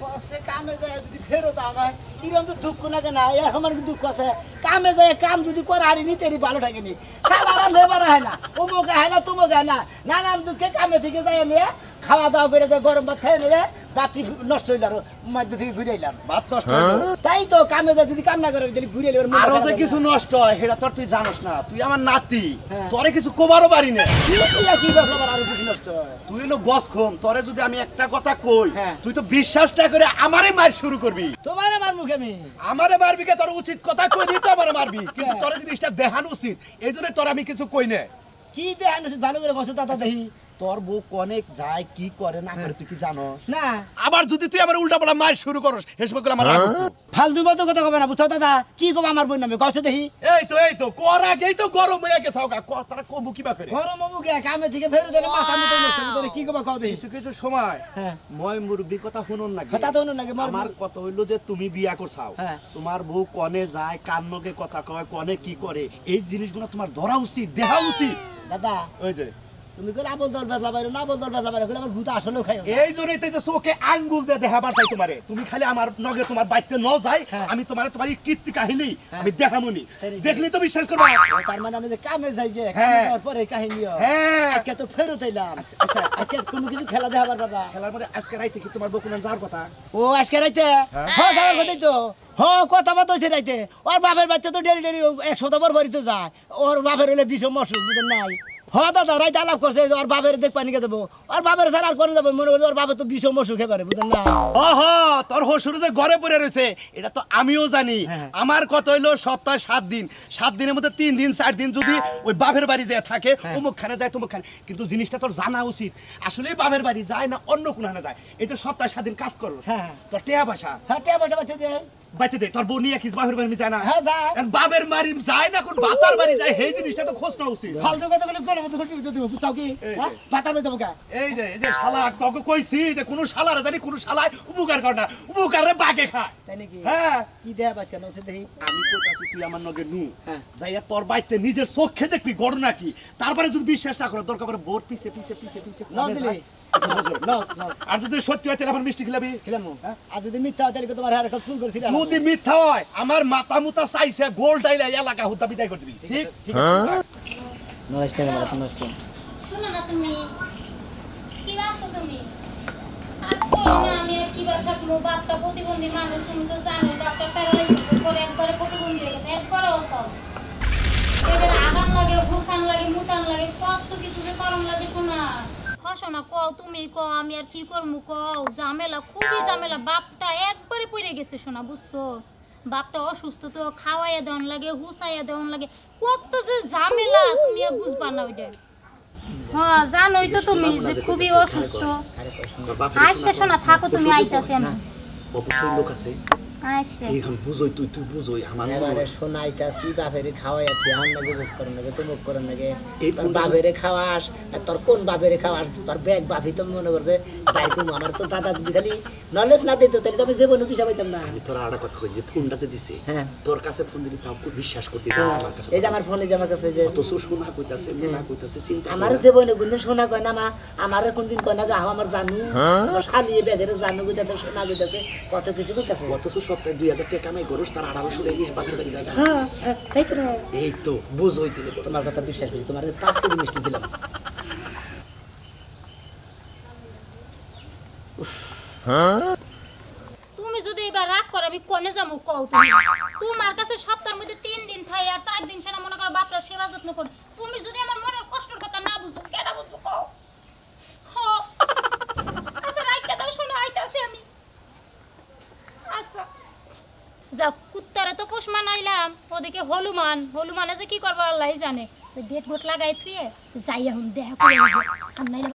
বসে কামে যায় যদি ফেরত আনায় কিরম তো দুঃখ লাগে না এর আমার কি দুঃখ আছে কামে যায় কাম যদি করে হারিনি তেরি ভালো থাকেনি খালারা লেবার হয় না অমুক হয় না তুমুক হয় না নানান দুঃখে কামে থেকে যায় নিয়ে খাওয়া দাওয়া করে গরম ভাত খেয়ে নিয়ে রাত্রি নষ্ট হইল আর মধ্য থেকে ঘুরে এলাম ভাত নষ্ট তাই তো কামে যায় যদি কাম না করে ঘুরে এলাম আরো যে কিছু নষ্ট হয় সেটা তোর তুই জানোস না তুই আমার নাতি তোরে কিছু কোবারও পারি না কি বস আবার আরো কিছু নষ্ট হয় তুই হলো গস খম তোরে যদি আমি একটা কথা কই তুই তো বিশ্বাসটা করে আমারে মার শুরু করবি তোমারে মারবো আমি আমারে মারবি কে তোর উচিত কথা কই দিই তো আমারে মারবি কিন্তু তোরে জিনিসটা দেখানো উচিত এইজন্য তোর আমি কিছু কই না কি দেখানো উচিত ভালো করে বসে দাদা দেখি তোর বউ কনেক যায় কি করে না করে তুই কি জানোস না আবার যদি তুই আমার উল্টা পাল্টা মার শুরু করস হেসব করে আমার ফালতু মতো কথা কবে না বুঝছো দাদা কি কব আমার বোন নামে কষ্ট দেখি এই তো কর আগেই তো গরম হয়ে গেছে তারা কবু কিবা করে গরম মুখে কামে থেকে ফেরত এলে মাথা মতো নষ্ট করে কি কব কও দেখি কিছু কিছু সময় মই মুরব্বি কথা শুনুন না কথা তো শুনুন না আমার কথা হইলো যে তুমি বিয়া করছাও তোমার বউ কনে যায় কান্নকে কথা কয় কনে কি করে এই জিনিসগুলো তোমার ধরা উচিত দেখা উচিত দাদা ওই যে তুমি কইলা বল দল বেজা বাইরে না বল দল বেজা বাইরে কইলা আমার গুতা আসলেও খাই এই জন্যই তো চোখে আঙ্গুল দিয়ে দেখাবার চাই তোমারে তুমি খালি আমার নগে তোমার বাইতে ন যায় আমি তোমারে তোমার কীর্তি কাহিনী আমি দেখামুনি দেখলি তো বিশ্বাস করবা তার মানে আমি যে কামে যাই গে কামে পরে কাহিনী আজকে তো ফেরত আইলাম আচ্ছা আজকে কোনো কিছু খেলা দেখাবার দাদা খেলার মধ্যে আজকে রাইতে কি তোমার বকুনা যাওয়ার কথা ও আজকে রাইতে হ্যাঁ যাওয়ার কথাই তো হ্যাঁ কথা বাদ হইছে রাইতে ওর বাপের বাচ্চা তো ডেলি ডেলি 100 বার বাড়িতে যায় ওর বাপের হলে বিষম অসুখ বুঝেন নাই হ্যাঁ দাদা রাইতে আলাপ করছে ওর বাপের দেখবা নিকে দেবো ওর বাপের স্যার আর কোন যাবো মনে করছে ওর বাপের তো বিষম অসুখ এবারে বুঝেন না তোর হসুর যে ঘরে পড়ে রয়েছে এটা তো আমিও জানি আমার কথা হইলো সপ্তাহে 7 দিন 7 দিনের মধ্যে 3 দিন 4 দিন যদি ওই বাপের বাড়ি যায় থাকে অমুকখানে যায় তমুকখানে কিন্তু জিনিসটা তোর জানা উচিত আসলে বাপের বাড়ি যায় না অন্য কোনখানে যায় এই তো সপ্তাহে 7 দিন কাজ করো তোর টেয়া ভাষা টেয়া ভাষা বাচ্চা দেয় বাইতে দে তোর বউ নিয়ে কি বাপের বাড়ি যায় না বাপের বাড়ি যায় না কোন বাতার বাড়ি যায় এই জিনিসটা তো খোঁজ না উচিত ফালতু কথা বলে গলা মতো করতে দিতে বুঝতাও কি বাতার বাড়ি যাবো এই যে শালা তোকে কইছি যে কোন শালারে জানি কোন শালায় উপকার কর না উপকারে বাগে খায় তাই নাকি হ্যাঁ কি দেয়া বাস কেন সে দেখি আমি কইতাছি তুই আমার নগে নু যাইয়া তোর বাইতে নিজের চোখে দেখবি ঘটনা কি তারপরে যদি বিশ্বাস না করে দরকার পড়ে বোর পিছে পিছে পিছে পিছে না দিলে আর যদি সত্যি হয় তাহলে আমার মিষ্টি খিলাবি আর যদি মিথ্যা হয় তাহলে তোমার হার চুল করছিল যদি মিথ্যা হয় আমার মাথা মুতা চাইছে গোল ডাইলা এলাকা হুতা বিদায় করে দিবি ঠিক ঠিক আছে নমস্কার নমস্কার শুনো না তুমি কি আছো তুমি আর কই না আমি আর কি বা থাকবো বাপটা প্রতিবন্ধী মানুষ তুমি তো জানো বাপটা প্যারালাইসিস করে একবারে প্রতিবন্ধী হয়ে গেছে একবারে অসল এবার আগাম লাগে ঘুষান লাগে মুতান লাগে কত কিছু যে করম লাগে শোনা শোনা কও তুমি কও আমি আর কি করবো কও ঝামেলা খুবই ঝামেলা বাপটা একবারে পড়ে গেছে শোনা বুঝছো বাপটা অসুস্থ তো খাওয়াইয়া দেওয়ান লাগে হুসাইয়া দেওয়ান লাগে কত যে ঝামেলা তুমি আর বুঝবা না ওইটা হ্যাঁ জানোই তো তুমি যে খুবই অসুস্থ আচ্ছা শোনা থাকো তুমি আইতাছি আমি অবশ্যই লোক আছে এইখান বুঝোই তুই বুঝোই আমার এবারে শোনাইতাছি বাপেরে খাওয়াইয়াছি আম লাগে বুক করেন লাগে তো মুখ করেন লাগে তোর বাপেরে খাওয়াস আর তোর কোন বাপেরে খাওয়াস তোর ব্যাগ বাপি তো মনে করছে তাই কোন আমার তো দাদা যদি খালি নলেজ না দিত তাহলে তো আমি জীবনে কিছু পাইতাম না আমি তোর আড়া কথা কই যে ফোনটা যে দিছে তোর কাছে ফোন দিলি তাও বিশ্বাস করতে আমার কাছে এই যে আমার ফোন এই যে আমার কাছে যে তো শোনা কইতাছে না কইতাছে চিন্তা আমার জীবনে কোনদিন শোনা কয় না মা আমার কোনদিন কয় না যে আমার জানু আমার শালিয়ে ব্যাগের জানু কইতাছে শোনা কইতাছে কত কিছু কইতাছে কত সপ্তাহে 2000 টাকা কামাই করস তার 1800 টাকা নিয়ে বাপের বাড়ি জায়গা তাই তো এই তো বুঝোই দিলে তোমার কথা বিশ্বাস করি তোমার 5 কেজি মিষ্টি দিলাম তুমি যদি এবার রাগ করো আমি কোনে যাবো কও তুমি তোমার কাছে সপ্তাহের মধ্যে 3 দিন থাই আর 4 দিন সেটা মনে করো বাপরা সেবা যত্ন কর তুমি যদি আমার মনের কষ্টের কথা না বুঝো কেডা বুঝবো কও আচ্ছা রাইকা দাও শোনো আইতাছি আমি আচ্ছা যা কুত্তারে তো পোষ মানাইলাম ওদিকে হলুমানে যে কি করবো আল্লাহ জানে গেট গোট লাগাই থুয়ে যাই এখন দেখা করে আর নাইলে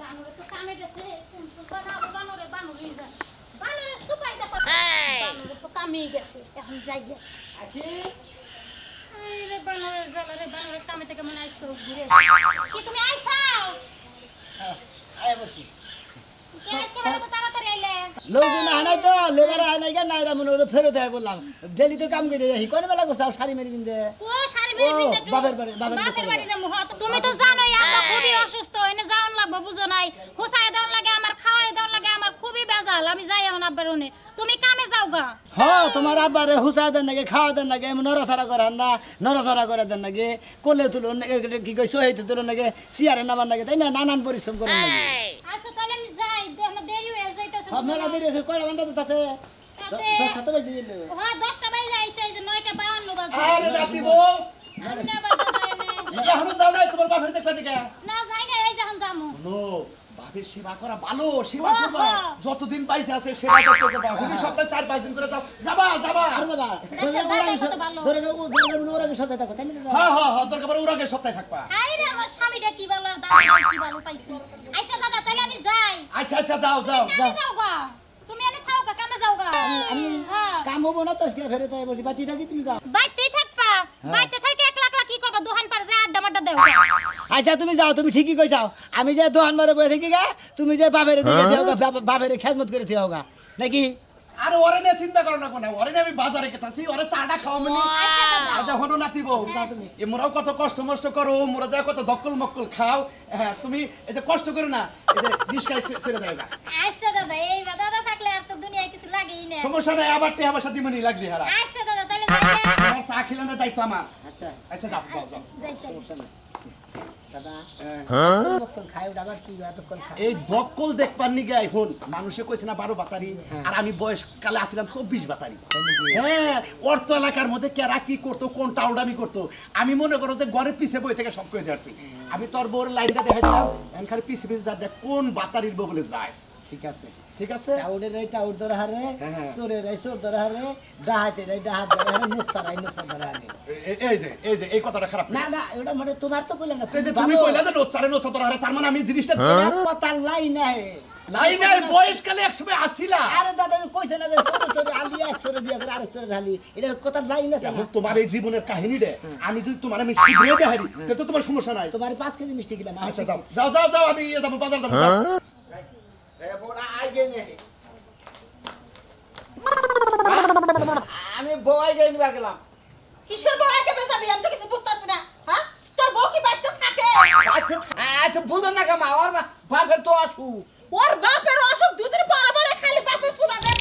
বানরে তো কামে গেছে বানরে যা বানরে সুপাই দেখা বানরে তো কামে গেছে এখন যাই আরে বানরে জ্বালা রে বানরে কামে থেকে মনে আইস করে ঘুরে কি তুমি আইছাও আয় বসি কে আজকে বড় তো তাড়াতাড়ি আইলে লোকজন আনাই তো লেবার আনাই গা নাইরা মনে হলো ফেরত আয় বললাম ডেলি তো কাম করে যাই কোন বেলা করছাও শাড়ি মেরি বিন্দে ও শাড়ি মেরি বিন্দে বাপের বাড়ি বাড়ি যাবো তুমি তো জানোই আমরা খুবই অসুস্থ এনে যাওন লাগবে লাগবে বুঝো নাই হুসাই দাও লাগে আমার খাওয়াই দাও লাগে আমার খুবই বেজাল আমি যাই এখন আব্বার ওনে তুমি কামে যাও গা হ্যাঁ তোমার আব্বারে হুসা দেন নাকি খাওয়া দেন নাকি এমন নড়াচড়া করেন না নড়াচড়া করে দেন নাকি কোলে তুলুন কি কই সহিতে তুলুন নাকি চেয়ারে নামান নাকি তাই না নানান পরিশ্রম করেন নাকি আচ্ছা তাহলে আমি যাই আমার দেরি হয়ে যাইতেছে হ্যাঁ মেলা দেরি আছে কয়টা ঘন্টা তো তাতে তাতে 10টা তো বেজে গেল হ্যাঁ 10টা বাজে আইছে এই যে 9টা 52 বাজে আরে নাতি বউ আমি না বাজে যাই এখনো যাও নাই তোমার বাপের দেখবে দিকে না যাই না এই যে এখন যামু নো বাপের সেবা করা ভালো সেবা হ্যাঁ, করবা হ্যাঁ। যতদিন পাইছে আছে সেবা করতে করবা প্রতি সপ্তাহে 4-5 দিন করে যাও যাবা যাবা আর বাবা আচ্ছা, বাবা কত ভালো। ওরা সাথে থাকো তাই না দাদা? হ্যাঁ হ্যাঁ হ্যাঁ দরকার পড়ে উড়াকে সপ্তাহে থাকবা আইরে আমার স্বামীটা কি ভালো আর দাদা কি ভালো পাইছে আচ্ছা দাদা তাহলে আমি যাই আচ্ছা আচ্ছা যাও যাও যাও কামে যাও গা তুমি এনে থাও গা কামে যাও গা আমি হ্যাঁ কাম হবো না তো আজকে ফেরত আই বলছি বাতি থাকি তুমি যাও বাইতেই থাকবা বাইতে থেকে একলা একলা কি করবা দোকান পারে যে আড্ডা মাড্ডা দেও আচ্ছা তুমি যাও তুমি ঠিকই কইছাও আমি যে দোকান মারে বসে থাকি গা তুমি যে বাপের দিকে যাও গা বাপের খেদমত করে থাও গা নাকি আরে ওরে নিয়ে চিন্তা করো না কোনা ওরে নিয়ে আমি বাজারে গেতাছি ওরে চাটা খাওয়া মানে আর যখন নাতি বউ এ মোরাও কত কষ্ট মষ্ট করো মোরা যা কত দক্কল মক্কল খাও হ্যাঁ তুমি এই যে কষ্ট করো না এই যে নিষ্কাই ছেড়ে যাও না আচ্ছা দাদা এই দাদা থাকলে আর তো দুনিয়ায় কিছু লাগেই না সমস্যা নাই আবার তে আমার সাথে মনি লাগলি হারা আচ্ছা দাদা তাহলে যাই আমার চা খিলানোর দায়িত্ব আমার আচ্ছা আচ্ছা যাও যাও যাও যাই সমস্যা নেই দাদা হ্যাঁ। কতক্ষণ খাই ওটা আবার কি এতক্ষণ খাই এই দক্কল দেখবার নিগে এখন মানুষে কইছে না 12 বাতারি আর আমি বয়স কালে আসছিলাম 24 বাতারি হ্যাঁ অর্থ এলাকার মধ্যে কেরা কি করতো কোন টাউডামি করতো আমি মনে করো যে ঘরের পিছে বই থেকে সব কই দিয়েছি আমি তোর বউর লাইনটা দেখাই দিলাম আমি খালি পিছে পিছে দেখ কোন বাতারির বউ বলে যায় ঠিক আছে ঠিক আছে টাউডের এই টাউড ধরে হারে হ্যাঁ। চোরের এই চোর ধরে হারে ডাহাতের এই ডাহাত ধরে হারে নুসার ধরে হারে এই যে এই কথাটা খারাপ না না ওটা মানে তোমার তো কইলাম না এই যে তুমি কইলা যে নোচারে নোচা তোর হারে তার মানে আমি জিনিসটা কথা লাই নাই লাইনে বয়স কালে একসময় আসছিলা আরে দাদা কইছে না যে ছোট আলিয়া একশোরে বিয়ে করে আরেক ছোট ঢালি এটার কথা লাইন আছে এখন তোমার এই জীবনের কাহিনী রে আমি যদি তোমার আমি শুধরে দেখারি তাহলে তো তোমার সমস্যা নাই তোমার 5 কেজি মিষ্টি গিলাম আচ্ছা যাও যাও যাও যাও আমি যাবো বাজার যাবো যাও। আমি বয় যাই নিবা গেলাম কিসের বউ আগে বেজাবি আমি তো কিছু বুঝতাছি না হ্যাঁ তোর বউ কি বাড়িতে থাকে আচ্ছা বুঝো না কেমন আমার বাপের তো আসু ওর বাপের অসুখ দুদিন পরে পরে খালি বাপের সুদা দেয়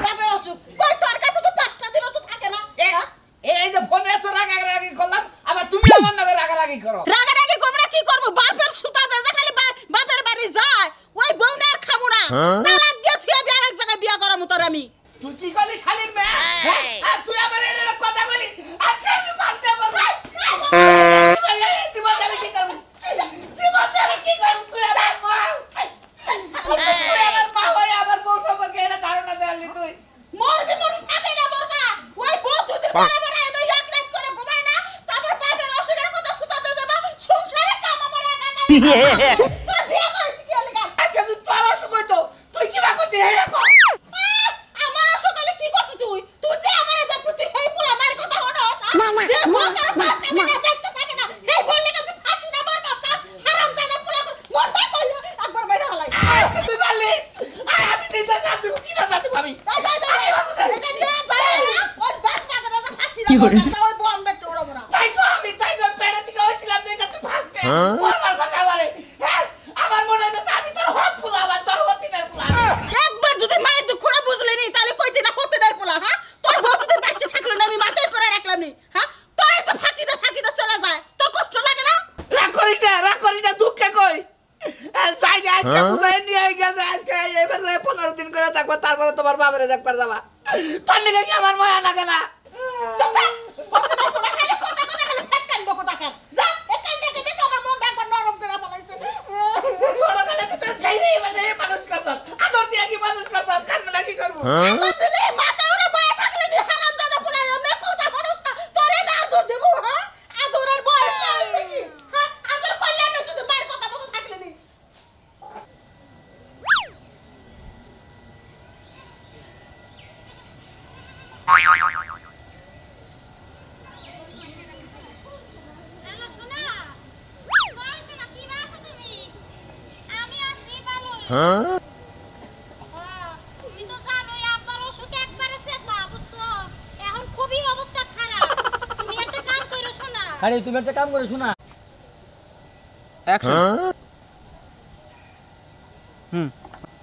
বাপের অসুখ কই তোর কাছে তো 5টা দিনও তো থাকে না হ্যাঁ? এই যে ফোনে এত রাগারাগি করলাম আবার তুমি আমার নামে রাগারাগি করো রাগারাগি করবো না কি করবো বাপের সুতা দেয় যে খালি বাপের বাড়ি যায় ওই বউ না আর খামু না তালাক দিয়ে থুয়ে বিয়ে আরেক জায়গায় বিয়ে করামু তোর আমি তুই কি করলি শালির মেয়ে হ্যাঁ তুই আমার এর কথা বলি আজকে আমি বাঁচতে পারবো জীবন আমি কি করবো জীবন আমি কি করবো তুই আমার মা তুই আমার মা হয়ে আমার বউ সম্পর্কে এটা ধারণা দেওয়ালি তুই মরবি থাকে না মরবা ওই বউ দুদিন পরে পরে আমি এক রাত করে ঘুমাই না তারপর বাপের অসুখের কথা সুতা দিয়ে যাবা সংসারে কাম আমার একা একা তোর বিয়ে করেছি কি লাগা আজকে তুই তোর অসুখ হইতো তুই কি বা করতে এরকম আমার সকালে কি করতে তুই তুই যে আমারে দেখবি তুই এই পোলা মার কথা হনো যে বকার বাচ্চা না বাচ্চা থাকে না এই বললে কাছে ফাঁসি না মার বাচ্চা হারাম জায়গা পোলা মনটা কই একবার বাইরে হলাই আজকে তুই বললি আর আমি নিজে জান দেব কি না জানতে পারি এটা নিয়ে যায় ওই বাস কাকে না ফাঁসি না মার ওই বন বেতে উড়াবো না তাই তো পেড়ে থেকে হইছিলাম দেখে তুই ফাঁসবে আমার কথা বলে হ্যাঁ আমার মনে হচ্ছে আমি তোর হাত ফুলা আমার তোর হতিনের ফুলা একবার যদি মায়ের দুঃখ না বুঝলে নি তাহলে কইতে না হতে দেয় পোলা হ্যাঁ তোর বউ যদি বাচ্চা থাকলো না আমি মাথায় করে রাখলাম নি হ্যাঁ তোর তো ফাঁকিতে চলে যায় তোর কষ্ট লাগে না রাগ করিস না দুঃখে কই যাই আজকে বুঝাই নিয়ে গেছে আজকে এবার 15 দিন করে থাকবো তারপরে তোমার বাবারে দেখবার যাবা তোর লিগে কি আমার মায়া লাগে না চুপ থাক হতে দেয় পোলা খালি কথা খালি ফেট কানবো কথা কান যা এই কান দেখে আমার মনটা একবার নরম করে ফেলাইছে ছোট কালে তো তোর গাইরে মানে মানুষ করত আদর দিয়ে কি মানুষ করত কাজে লাগি করব আদর দিলে মাথা উড়ে বয়ে থাকলে নি হারাম জাদা পোলা এমনি কথা বলছ না তোরে না আদর দেব হ্যাঁ আদরের বয়স না আছে কি হ্যাঁ আদর করলে না যদি মায়ের কথা মতো থাকলে নি হ্যালো সোনা কই সোনা কি বাসা তুমি আমি আসছি ভালো তুমি তো জানোই আব্বার অসুখ একবারে শেষ না বুঝছো এখন খুবই অবস্থা খারাপ তুমি একটা কাম করো সোনা আরে তুমি একটা কাম করে শোনা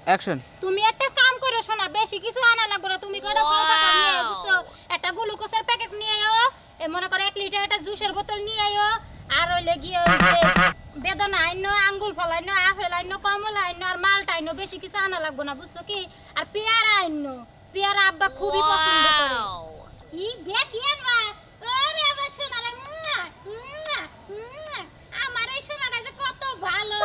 অ্যাকশন। তুমি একটা কাম করো শোনা, বেশি কিছু আনা লাগবে না, তুমি করে কলকাতা নিয়ে বুঝছো, একটা গ্লুকোজের প্যাকেট নিয়ে আইও, এ মনে করো 1 লিটার একটা জুসের বোতল নিয়ে আইও, আর ওইলে গিয়ে ওই যে বেদনা আইনো, আঙ্গুল ফলাইনো, আপেল আইনো, কমলা আইনো, আর মালটা আইনো, বেশি কিছু আনা লাগবে না বুঝছো কি, আর পেয়ারা আইনো, পেয়ারা আব্বা খুবই পছন্দ করে। কি বে কি আনবা? ওরে আমার সোনারে, আমার এই সোনাটা যে কত ভালো,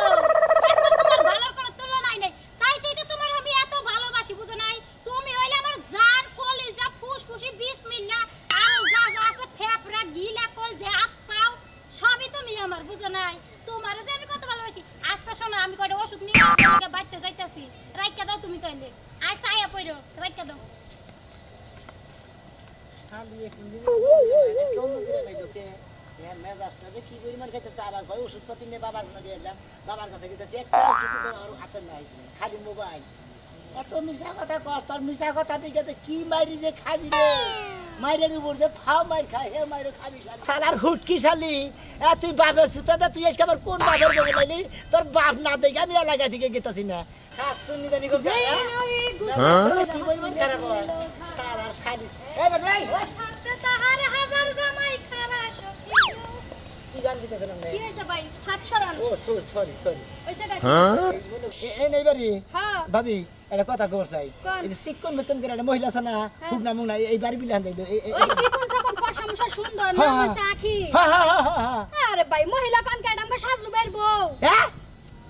একবার তোমার ভালোর কোনো তুলনাই নাই, তাই তো এটা তোমার আমি এত ভালোবাসি বুঝো নাই, তুমি হইলে আমার জান, কলিজা, ফুসফুসি, বিসমিল্লাহ, আর যা যা আছে ফেফড়া, গিলা, কল যে হাত পাও সবই তুমি আমার বুঝো নাই, তোমার যে আমি কত ভালোবাসি। আচ্ছা শোনো, আমি কয়টা ওষুধ নিয়ে আপনাকে বাইতে যাইতাছি, রাইখা দাও তুমি তাইলে, আচ্ছা আয়া পড়ো, রাইখা দাও। খালি এখন দিন আজকে অন্য করে নাই লোকে এর মেজাজটা যে কি পরিমাণ খাইতেছে, আবার কয় ওষুধপাতি নিয়ে বাবার ঘরে দিয়ে এলাম, বাবার কাছে গেতেছি একটা ওষুধ তো আর হাতে নাই, খালি মোবাইল। এত মিশা কথা কষ্ট, আর মিশা কথা দিকে কি মাইরি যে খাবি রে, মাইরের উপর যে ফাও মাইর খায়, হে মাইরে খাবি শালি শালার হুটকি শালি। তুই বাপের সুতা, তুই আজকে আবার কোন বাপের বলে লাইলি, তোর বাপ না দেখে আমি এলাকা থেকে গেতাছি না, খাস তুই নিদানি করছিস কি পরিমাণ খারাপ হয় শালার শালি। এই বাবা থাকতে তাহার হাজার জামাই খারা সখী, কি গান দিতেছেন আপনি? কি হইছে ভাই, হাত সরান ও সরি সরি। হইছে নাকি? এই নেই বাড়ি হ্যাঁ ভাবি একটা কথা কর চাই, কোন? এই যে সিকন মেকন করে একটা মহিলা আছে না, খুব নামুক না, এই বাড়ি বিলান দিল। ওই সিকন সাকন ফর্সা মুসা সুন্দর না হ্যাঁ, হইছে আখি। হ্যাঁ হ্যাঁ হ্যাঁ হ্যাঁ আরে ভাই মহিলা কান কাটা আমরা সাজলু বের বউ। হ্যাঁ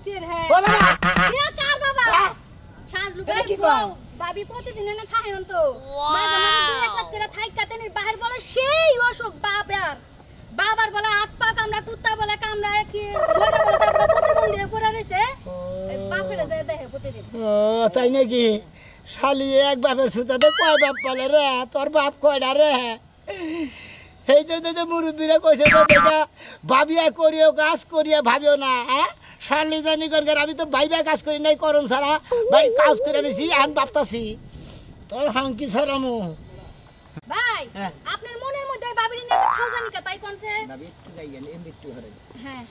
কি রে? ও বাবা কে কার বাবা? হ্যাঁ? সাজলু এটা বের কি বউ। কও? ভাবি প্রতিদিন না থাকে অন্ত। মাঝে মাঝে দুই এক লাখ করে থাইকা তেনির বাহির বলে সেই অসুখ বাবার। বাবার বলে হাত পা কামড়া, কুত্তা বলে কামড়া, কি মইরা বলে তারপর প্রতিবন্ধী হয়ে পড়ে রইছে। এই বাপের যায় দেখে প্রতিদিন। ও তাই নাকি? শালি এক বাপের সুতাতে কয় বাপ পালে রে, তোর বাপ কয়টা রে? এই যে মুরব্বীরা কইছে তো দেখা ভাবিয়া করিও কাজ করিয়া ভাবিও না, হ্যাঁ শালি জানি কর, আমি তো ভাইবা কাজ করি নাই করন ছাড়া, ভাই কাজ করে নিছি আমি ভাবতাছি তোর হাঙ্কি ছাড়ামু। ভাই হ্যাঁ। আপনার মনের মধ্যে বাবির নিয়ে খাও জানি কা তাই কোনছে? ভাবি একটু গাইয়েন এমনি একটু হরে হ্যাঁ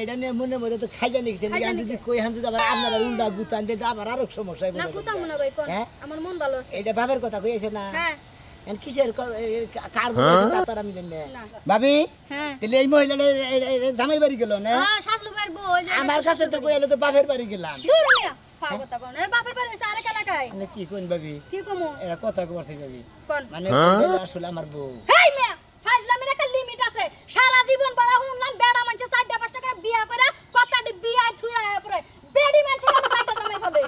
এটা নিয়ে মনের মধ্যে তো খাইজা নিছে, খাইজা যদি কই হান যদি আবার আপনারা উল্টা গুতান দিতে আবার আরো সমস্যা না হবে। কুতা মনে ভাই কোন? হ্যাঁ? আমার মন ভালো আছে। এটা বাবার কথা কইছে না, হ্যাঁ এন কিসের কার বলেছে তা তো আর আমি জানি না। না। ভাবি হ্যাঁ তাহলে এই মহিলাটা জামাই বাড়ি গেল না? হ্যাঁ সাজলু বের বউ ওই যে আমার কাছে তো কইলে তো বাপের বাড়ি গেলাম। দূর মিয়া ফাও কথা কোন? এর বাপের বাড়ি আছে আরেক এলাকায়। মানে কি কোন ভাবি, কি কমু এটা কথা কইছে ভাবি, কোন? মানে কইলে আসলে আমার বউ। হেই মিয়া ফাজলামের একটা লিমিট আছে। সারা জীবন বড় হুনলাম বেড়া মানুষ 4টা 5টা করে বিয়া করে কতটি বিয়া থুয়া পরে বেডি মানুষ কেন 4টা জামাই ফলে?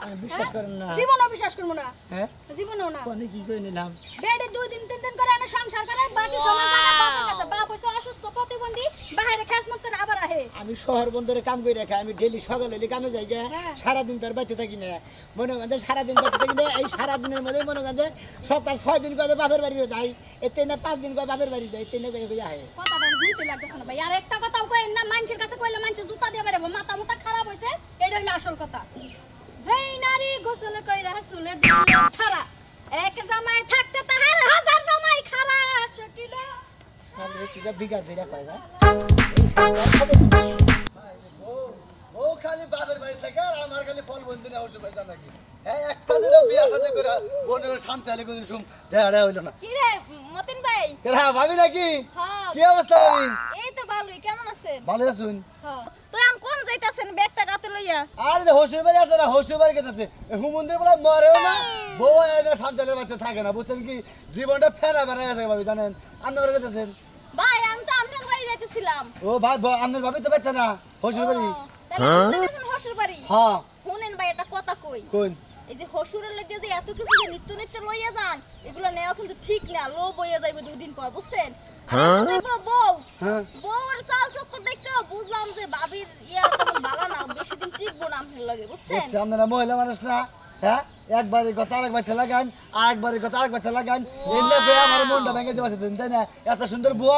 আমি বিশ্বাস করেন না। জীবনও বিশ্বাস করব না, হ্যাঁ জীবনও না। কোনে কি কই নিলাম? বেডে 2 দিন 3 দিন করে এনে সংসার করে বাকি সময় জায়গা বাপের কাছে। বাপ হইছে অসুস্থ প্রতিবন্ধী, বাইরে খেসমত করে আবার আহে। আমি শহর বন্দরে কাম করে রাখা, আমি ডেলি সকালে হলে কামে যাই গে, হ্যাঁ। সারাদিন তো আর বাঁচতে থাকি না, মনে করেন যে সারাদিন বাঁচতে থাকি না, এই সারাদিনের মধ্যে মনে করেন যে সপ্তাহ 6 দিন করে বাপের বাড়ি যাই, এতে না 5 দিন করে বাপের বাড়ি যাই, তেনে কই আহে। কথাটা জুইতে লাগতেছে না ভাই। আর একটা কথাও কইেন না, মানুষের কাছে কইলে মানুষ জুতা দিয়ে বেরাবো, মাথা মুটা খারাপ হইছে, এটা হইলো আসল কথা। যেই নারী গোসল কইরা চুলে দিল ছাড়া, এক জামাই থাকতে তাহার হাজার জামাই খারা শকিলা। আমি কিটা বিগাড় দিরা কয় না। ও খালি বাপের বাড়ি থেকে আর আমার খালি ফল বন্ধু না হসু পাইতাম নাকি, হ্যাঁ একটা দিনও বিয়া সাথে করে বোনের শান্তি হলে কোনো সুম দেখা হইলো না। কি রে মতিন ভাই? হ্যাঁ ভাবি নাকি? হ্যাঁ কি অবস্থা ভাবি? এই তো ভালোই, কেমন আছেন? ভালো আছুন? হ্যাঁ তো এখন কোন যাইতাছেন ব্যাগটা গাতে লইয়া? আর যে হসুর বাড়ি আছে না, হসুর বাড়ি গেছে হুমন্দির বলে মরেও না, বউ এনে শান্তি বাড়িতে থাকে না, বুঝছেন কি জীবনটা ফেরা বেড়া গেছে ভাবি, জানেন আপনার বাড়ি গেছেন? ভাই আমি তো আপনার বাড়ি যাইতেছিলাম। ও ভাই আপনার ভাবি তো পাইছে না হসুর বাড়ি? তাহলে আপনি গেছেন হসুর বাড়ি? হ্যাঁ শুনেন ভাই একটা কথা কই, কোন? এই যে হসুরের লেগে যে এত কিছু যে নিত্য নিত্য লইয়া যান, এগুলো নেওয়া কিন্তু ঠিক না, লোভ হইয়া যাইবে 2 দিন পর, বুঝছেন? আর এখন যাইবো বউ, হ্যাঁ বউর চাল চক্কর দেখে বুঝলাম যে ভাবির ইয়া তেমন ভালো না, বেশি দিন টিকবো না আপনার লগে, বুঝছেন? বুঝছি আপনারা মহিলা মানুষ না, হ্যাঁ একবারই কথা আরেক বাচ্চা লাগান, আরেকবারই কথা আরেক বাচ্চা লাগান, এমনি পেয়ে আমার মনটা ভেঙে দিতে পারছেন তাই না? এত সুন্দর বউ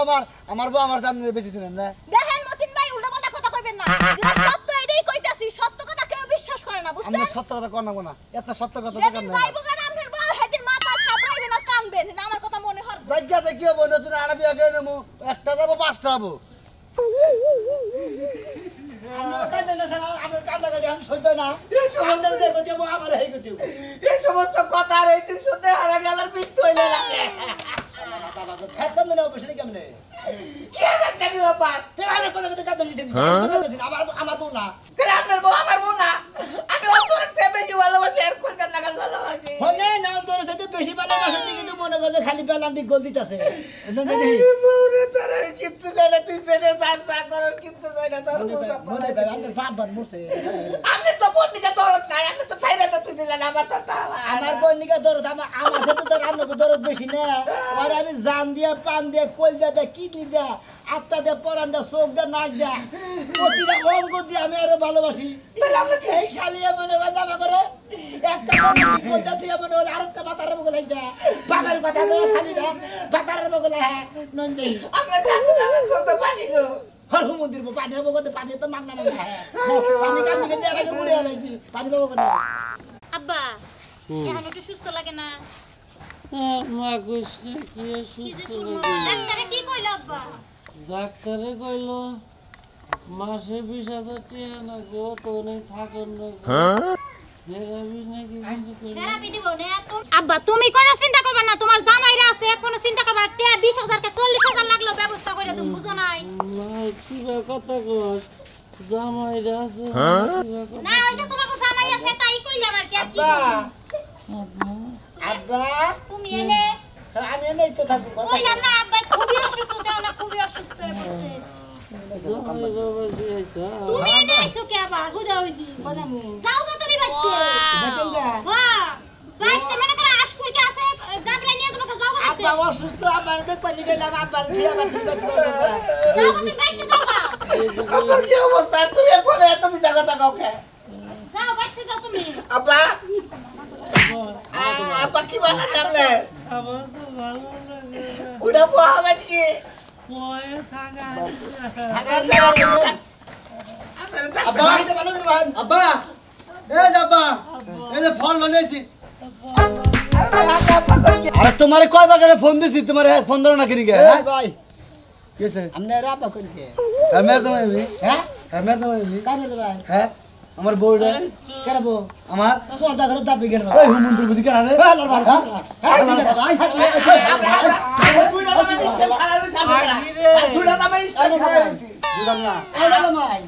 আমার বউ আমার সামনে বেশি ছিলেন না। দেখেন মতিন ভাই উল্টাপাল্টা কথা কইবেন না, যেটা সত্য এটাই কইতাছি, সত্য কথা কেউ বিশ্বাস করে না, বুঝছেন? আমরা সত্য কথা কর না কোনা, এত সত্য কথা যেদিন দেখান না। যাইবো কেন আপনার বউ সেদিন মাথা থাপড়াইবেন আর কানবেন, এটা আমার কথা মনে হয়। জায়গাতে কি হবো, নতুন আরবি আগে নেবো, একটা যাবো 5টা হবো। আমরা কান্দে না সারা, আমরা কান্দা কাটি এখন সইতো না এই সমস্ত আপনার দেখো যাবো আমার হয়ে গেছে এই সমস্ত কথা আর এই শুনতে হারা গেলার মৃত্যু হইলে লাগে ফেতন দিলে অবশ্যই কেমনে কি আর জানি বাবা তে আমি কোন কথা কাঁদতে নিতে আমার বউ না কেন আপনার বউ আমার বউ না আমি অন্তরের চেয়ে বেশি ভালোবাসি আর কোনটা নাগাল ভালোবাসি হলে না তোর সাথে বেশি ভালোবাসা দিয়ে কিন্তু মনে করছে খালি পেলাম দিক গোল দিতেছে বউরে তোর কিচ্ছু কইলে তুই ছেড়ে সার সার করস কিচ্ছু কইলে তোর মনে করে আমার বাপ বান মরছে আপনি তো বন্দিকে দরদ নাই আপনি তো ছাইরা তো তুই দিলেন আমার তো আমার বন্নিকা দরদ আমার সাথে তো রান্নাকে দরদ বেশি না আর আমি জান দিয়া পান দিয়া কল দিয়া কিডনি দিয়া আত্মা দিয়া পরান দিয়া চোখ দিয়া নাক দিয়া প্রতিটা অঙ্গ দিয়ে আমি আরো ভালোবাসি এই শালিয়া মনে করে জামা করে একটা কোনটা দিয়ে মনে করে আরেকটা বাতারের বগল হয়েছে বাবার কথা বলে শালিরা বাতারের বগল হ্যাঁ নন্দী আমরা জানি না সব পানি গো হর মন্দির পানি হবো করতে পানি তো মাগনা মাগনা হ্যাঁ পানি কান দিকে দিয়ে আগে ঘুরে আলাইছি পানি পাবো করে আব্বা এখন একটু সুস্থ লাগে না মা কৃষ্ণ কি কি যে সুস্থ করবো? লাগে ডাক্তারে কি কইলো আব্বা ডাক্তারে কইল মাসে 20,000 টাকা নাকি তো নেই থাকেন না থেরাপি নাকি কিন্তু কইলো। থেরাপি দিব না আব্বা তুমি কোনো চিন্তা করবে না তোমার জামাইরা আছে কোনো চিন্তা করবে না 20,000 কে 40,000 লাগলো ব্যবস্থা করে তুমি বুঝো নাই মা কিবা কথা কস জামাইরা আছে কিবা কথা না ওই যে তোমার জামাই আছে তাই কইলাম আর কি আর কি আব্বা আব্বা তুমি এনে আমি এনেই তো থাকবো কথা কইলাম না আব্বা খুবই অসুস্থ দেও না খুবই অসুস্থ হয়ে পড়ছে জামাই বাবা দিয়েছে তুমি এনে আইছো কে আবার হুদা হইদি বানামু যাও গো তুমি বাইতে বাচঙ্গা হ্যাঁ বাইতে মনে করে আশকুর কে আছে গাবরা নিয়ে তোমাকে যাও গো বাইতে আব্বা অসুস্থ আব্বার দেখ পানি গেলাম আব্বার দিয়ে আবার ঠিক আছে যাও গো তুমি বাইতে যাও গা আপনার কি অবস্থা তুমি বলে তুমি জায়গা থাকাও কে যাও বাইতে যাও তুমি আব্বা আব্বা কি বানালে আপনি আমার তো ভালো লাগে উড়া পোহাবেন কি পয়ে থাকা আব্বা আব্বা এই আব্বা এই যে ফোন লইছি আরে তোমারে কয় বাগারে ফোন দিছি তোমারে ফোন ধরো না কিরি গে এই ভাই কিছে আমনে রাপা করি কে আমার তোমায় বি হ্যাঁ আমার তোমায় বি কানে দে ভাই হ্যাঁ আমার বউটা করবো আমার সোলটা করে দাবি গেল ওই হুমন্ত্র বুদ্ধি কেন রে হ্যাঁ লড় ভাই বুঝলাম না আইলা জামাই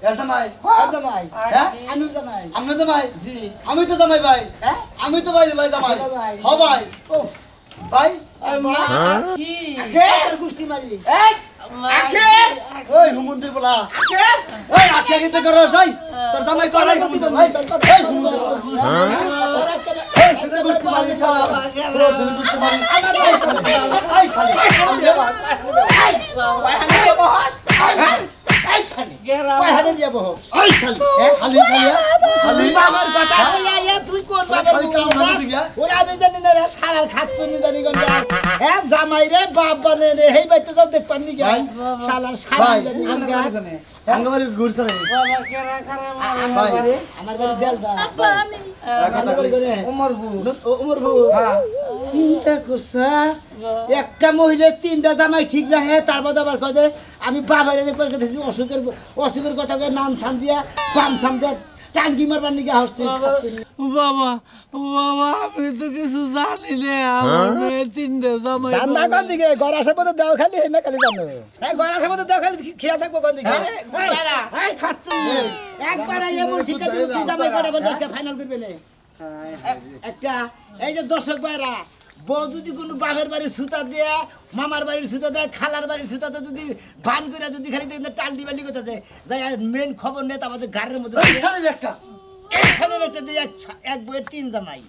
এর জামাই জামাই হ্যাঁ আমি জামাই আমি জামাই জি আমি তো জামাই ভাই হ্যাঁ আমি তো ভাই ভাই জামাই আচ্ছা ভাই। হ ভাই উফ ভাই আম্মা কি তোর গুষ্টি মারি ওই হুমন্ত্র বলা ওই আকে কিতে করো সাই তোর জামাই করাই ভাই এই সেটা গুষ্টি মারি সব সেটা গুষ্টি মারি আই শালি হারে দিয়ে বহ আই শালি খালি খালি বাবার কথা কইয়া ইয়া তুই কোন বাবার শালি কাম না দাস? দিগা ওরা আমি জানি না রে শালার খাচ্ছ নি জানি কোন হ্যাঁ জামাই রে বাপ বানে রে হেই বাইতে যাও দেখ পানি গা শালার শালি ভাই জানি কোন আঙ্গবাড়ি ঘুরছ রে বাবা কেরা খারাপ ভাই আমার বাড়ি দেল দা আব্বা আমি কথা বাড়ি করে ওমর ভু উমর ভু চিন্তা করছা একটা মহিলা তিনটা জামাই ঠিক রাখে তার মধ্যে আবার কয় যে আমি বাবারে দেখবার কথা অসুখের কথা কয়ে নাম সান দিয়া পাম সাম দিয়া টাঙ্গি মারবার নিকে হস্তে বাবা বাবা আমি তো কিছু জানি না আমার মেয়ে 3টে জামাই জানবা কোন দিকে ঘর আসার মধ্যে দেওয়া খালি হয় না খালি জানো হ্যাঁ ঘর আসার মধ্যে দেওয়া খালি খেয়া থাকবো কোন দিকে এই খাচ্ছ একবার এমন শিক্ষা দিচ্ছি জামাই কটা বলতে আজকে ফাইনাল করবে না একটা এই যে দর্শক ভাইরা বউ যদি কোনো বাপের বাড়ির সুতা দেয়া মামার বাড়ির সুতা দেয় খালার বাড়ির সুতাতে যদি ভান করে যদি খালি টাল্টি বালি করতে দেয় যাই মেন খবর নেই তো আমাদের ঘরের মধ্যে শালি একটা এখানে একটা দিয়ে এক বইয়ের 3 জামাই